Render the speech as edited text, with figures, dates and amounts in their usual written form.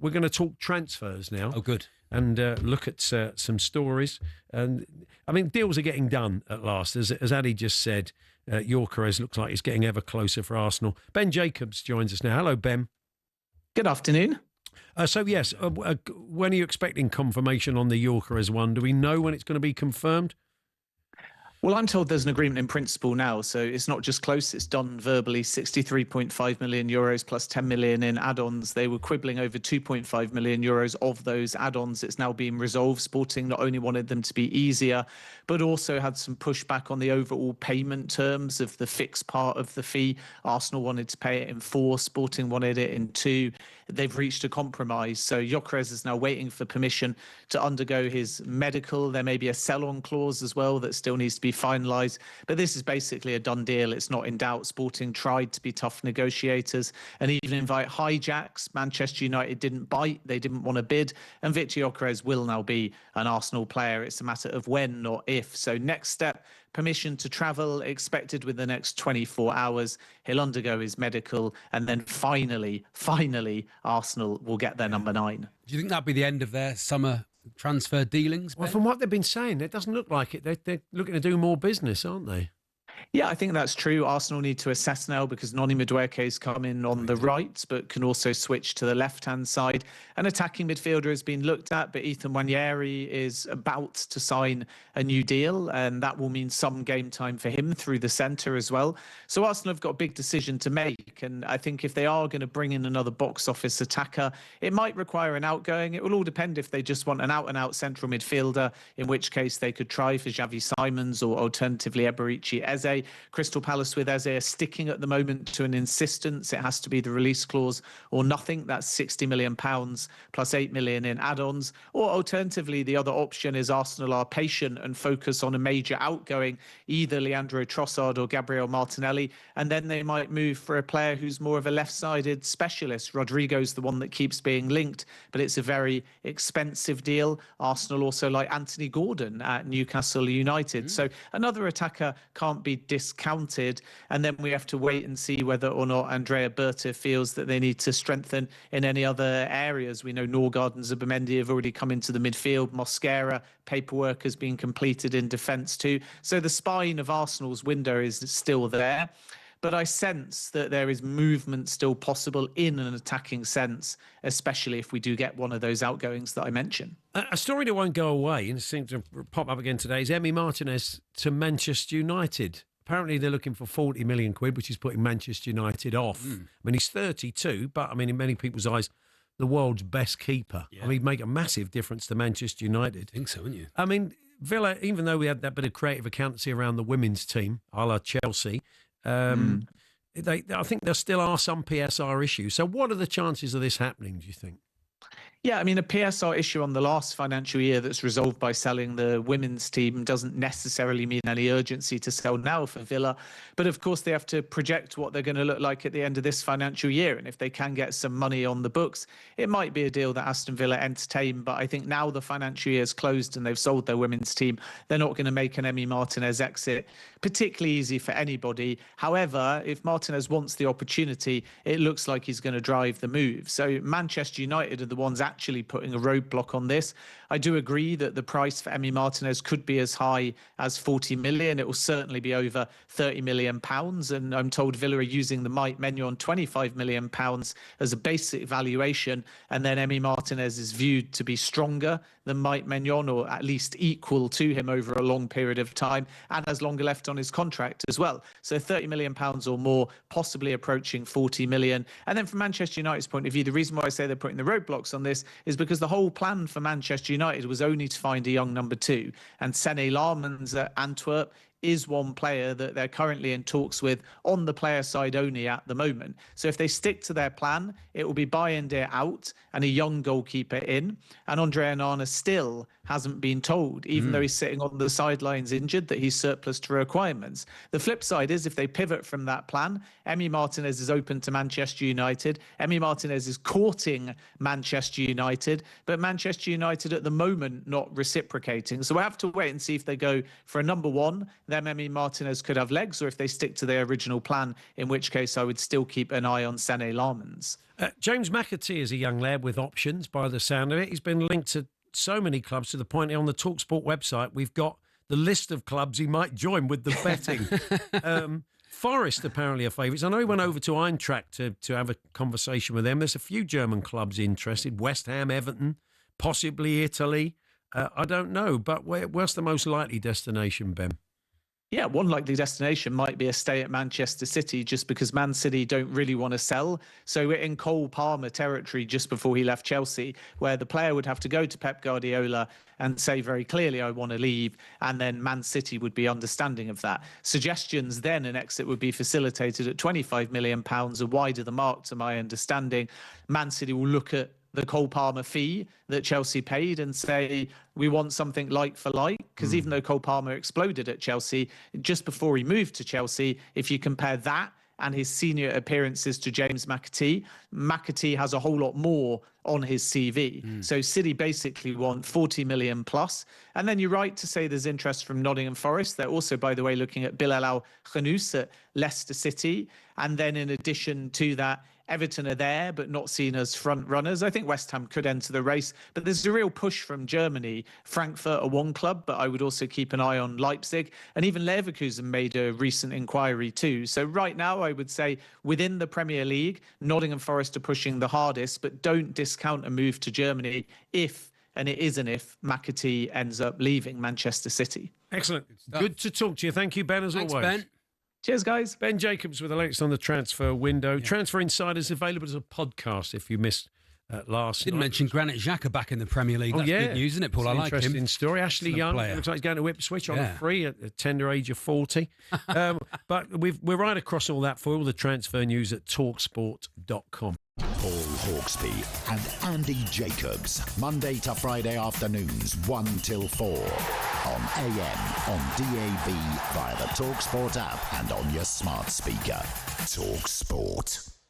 we're going to talk transfers now. Oh, good. And look at some stories. And I mean, deals are getting done at last. As Addy just said, Gyokeres looks like he's getting ever closer for Arsenal. Ben Jacobs joins us now. Hello, Ben. Good afternoon. So, yes, when are you expecting confirmation on the Gyokeres one? Do we know when it's going to be confirmed? Well, I'm told there's an agreement in principle now, so it's not just close, it's done verbally. 63.5 million euros plus 10 million in add-ons. They were quibbling over 2.5 million euros of those add-ons. It's now being resolved. Sporting not only wanted them to be easier, but also had some pushback on the overall payment terms of the fixed part of the fee. Arsenal wanted to pay it in 4, Sporting wanted it in 2. They've reached a compromise. So Gyokeres is now waiting for permission to undergo his medical. There may be a sell-on clause as well that still needs to be finalised. But this is basically a done deal. It's not in doubt. Sporting tried to be tough negotiators and even invite hijacks. Manchester United didn't bite. They didn't want to bid. And Viktor Gyokeres will now be an Arsenal player. It's a matter of when, not if. So next step, permission to travel expected within the next 24 hours. He'll undergo his medical. And then finally, Arsenal will get their number 9. Do you think that'll be the end of their summer transfer dealings, Ben? Well, from what they've been saying, it doesn't look like it. They're looking to do more business, aren't they? Yeah, I think that's true. Arsenal need to assess now because Noni Madueke's come in on the right, but can also switch to the left-hand side. An attacking midfielder has been looked at, but Ethan Nwaneri is about to sign a new deal, and that will mean some game time for him through the centre as well. So Arsenal have got a big decision to make, and I think if they are going to bring in another box office attacker, it might require an outgoing. It will all depend if they just want an out-and-out central midfielder, in which case they could try for Xavi Simons or alternatively Eberici Eze. Crystal Palace with Eze are sticking at the moment to an insistence. It has to be the release clause or nothing. That's £60 million plus 8 million in add-ons. Or alternatively, the other option is Arsenal are patient and focus on a major outgoing, either Leandro Trossard or Gabriel Martinelli, and then they might move for a player who's more of a left-sided specialist. Rodrigo's the one that keeps being linked, but it's a very expensive deal. Arsenal also like Anthony Gordon at Newcastle United. So another attacker can't be discounted, and then we have to wait and see whether or not Andrea Berta feels that they need to strengthen in any other areas. We know Norgard and Zubimendi have already come into the midfield. Mosquera, paperwork has been completed in defence too. So the spine of Arsenal's window is still there. But I sense that there is movement still possible in an attacking sense, especially if we do get one of those outgoings that I mentioned. A story that won't go away and seems to pop up again today is Emi Martinez to Manchester United. Apparently they're looking for 40 million quid, which is putting Manchester United off. I mean, he's 32, but I mean, in many people's eyes, the world's best keeper. Yeah. I mean, he'd make a massive difference to Manchester United. I think so, wouldn't you? I mean, Villa, even though we had that bit of creative accountancy around the women's team, a la Chelsea, I think there still are some PSR issues. So what are the chances of this happening, do you think? Yeah, I mean, a PSR issue on the last financial year that's resolved by selling the women's team doesn't necessarily mean any urgency to sell now for Villa. But of course, they have to project what they're going to look like at the end of this financial year. And if they can get some money on the books, it might be a deal that Aston Villa entertain. But I think now the financial year is closed and they've sold their women's team, they're not going to make an Emi Martinez exit particularly easy for anybody. However, if Martinez wants the opportunity, it looks like he's going to drive the move. So Manchester United are the ones actually putting a roadblock on this. I do agree that the price for Emi Martinez could be as high as 40 million. It will certainly be over 30 million pounds. And I'm told Villa are using the Mike Maignan 25 million pounds as a basic valuation. And then Emi Martinez is viewed to be stronger than Mike Maignan, or at least equal to him over a long period of time, and has longer left on his contract as well. So 30 million pounds or more, possibly approaching 40 million. And then from Manchester United's point of view, the reason why I say they're putting the roadblocks on this is because the whole plan for Manchester United was only to find a young number 2. And Sene Laarmans at Antwerp is one player that they're currently in talks with on the player side only at the moment. So if they stick to their plan, it will be Bayindir out and a young goalkeeper in. And Andre Onana still hasn't been told, even though he's sitting on the sidelines injured, that he's surplus to requirements. The flip side is if they pivot from that plan, Emi Martinez is open to Manchester United. Emi Martinez is courting Manchester United, but Manchester United at the moment not reciprocating. So we have to wait and see if they go for a number 1. then Emi Martinez could have legs, or if they stick to their original plan, in which case I would still keep an eye on Sané Lamans. James McAtee is a young lad with options by the sound of it. He's been linked to so many clubs to the point on the talkSPORT website we've got the list of clubs he might join with the betting. Forest apparently are favourites. I know he went over to Eintracht to have a conversation with them. There's a few German clubs interested. West Ham, Everton, possibly Italy. I don't know. But where's the most likely destination, Ben? Yeah, one likely destination might be a stay at Manchester City, just because Man City don't really want to sell. So we're in Cole Palmer territory just before he left Chelsea, where the player would have to go to Pep Guardiola and say very clearly, I want to leave. And then Man City would be understanding of that. Suggestions then an exit would be facilitated at £25 million, a wider the mark to my understanding. Man City will look at the Cole Palmer fee that Chelsea paid and say, we want something like for like, because even though Cole Palmer exploded at Chelsea, just before he moved to Chelsea, if you compare that and his senior appearances to James McAtee, McAtee has a whole lot more on his CV. So City basically want 40 million plus. And then you're right to say there's interest from Nottingham Forest. They're also, by the way, looking at Bilal Al-Khanous at Leicester City. And then in addition to that, Everton are there, but not seen as front runners. I think West Ham could enter the race, but there's a real push from Germany. Frankfurt are one club, but I would also keep an eye on Leipzig. And even Leverkusen made a recent inquiry too. So right now, I would say within the Premier League, Nottingham Forest are pushing the hardest, but don't discount a move to Germany if, and it is an if, McAtee ends up leaving Manchester City. Excellent. Good to talk to you. Thank you, Ben, as Thanks, always. Ben. Cheers, guys. Ben Jacobs with the latest on the transfer window. Yeah. Transfer Insiders available as a podcast if you missed last Didn't night. mention Granit Xhaka back in the Premier League. That's good news, isn't it, Paul? I like him. Interesting story. Ashley Young player. looks like he's going to Ipswich on a free at the tender age of 40. But we're right across all that for all the transfer news at talksport.com. Paul Hawksbee and Andy Jacobs, Monday to Friday afternoons 1 till 4 on AM, on DAB, via the talkSPORT app and on your smart speaker. talkSPORT.